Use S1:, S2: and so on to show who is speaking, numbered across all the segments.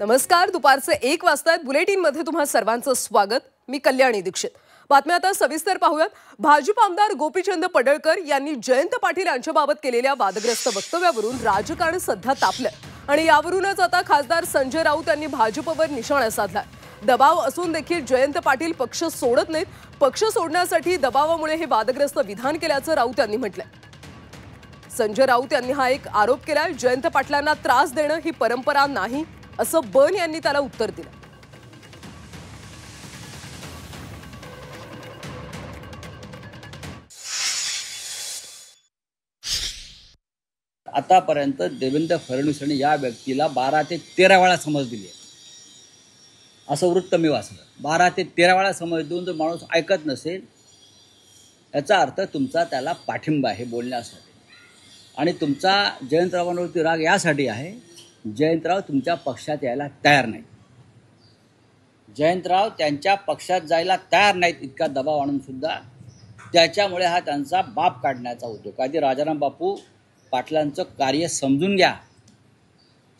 S1: नमस्कार. दुपारचे 1 वाजतायत. बुलेटिनमध्ये तुम्हा सर्वांचं स्वागत. मी कल्याणी दीक्षित. बातम्या आता सविस्तर पाहूयात. भाजप आमदार गोपीचंद पडळकर यांनी जयंत पाटील यांच्याबाबत केलेल्या वादग्रस्त वक्तव्यावरून राजकारण सध्या तापलं आणि यावरूनच आता खासदार संजय राऊत यांनी भाजपवर निशाणा साधला. दबाव असून देखील जयंत पाटील पक्ष सोडत नाहीत. पक्ष सोडण्यासाठी दबावामुळे हे वादग्रस्त विधान केल्याचं राऊत यांनी म्हटलंय. संजय राऊत यांनी हा एक आरोप केलाय. जयंत पाटलांना त्रास देणं ही परंपरा नाही असं बन यांनी त्याला उत्तर दिलं.
S2: आतापर्यंत देवेंद्र फडणवीसांनी या व्यक्तीला 12 ते 13 वेळा समज दिली आहे असं वृत्त मी वाचलं. 12 ते 13 वेळा समज देऊन जर माणूस ऐकत नसेल याचा अर्थ तुमचा त्याला पाठिंबा आहे बोलण्यासाठी. आणि तुमचा जयंतरावांवरती राग यासाठी आहे, जयंतराव तुमच्या पक्षात यायला तयार नाहीत. जयंतराव त्यांच्या पक्षात जायला तयार नाहीत. इतका दबाव आणून सुद्धा त्याच्यामुळे हा त्यांचा बाप काढण्याचा उद्योग. आधी राजाराम बापू पाटलांचं कार्य समजून घ्या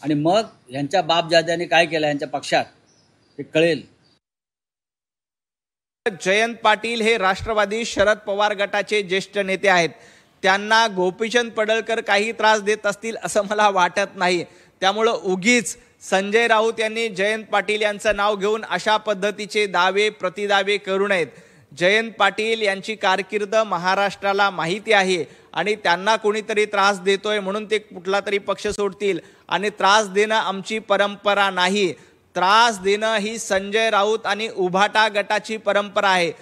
S2: आणि मग यांच्या बापजाद्याने काय केलं यांच्या पक्षात ते कळेल.
S3: जयंत पाटील हे राष्ट्रवादी शरद पवार गटाचे ज्येष्ठ नेते आहेत. त्यांना गोपीचंद पडळकर काही त्रास देत असतील असं मला वाटत नाही. त्यामुळं उगीच संजय राऊत यांनी जयंत पाटील यांचं नाव घेऊन अशा पद्धतीचे दावे प्रतिदावे करू नयेत. जयंत पाटील यांची कारकीर्द महाराष्ट्राला माहिती आहे आणि त्यांना कोणीतरी त्रास देतोय म्हणून ते कुठला तरी पक्ष सोडतील. आणि त्रास देणं आमची परंपरा नाही. त्रास देणं ही संजय राऊत आणि उभाटा गटाची परंपरा आहे.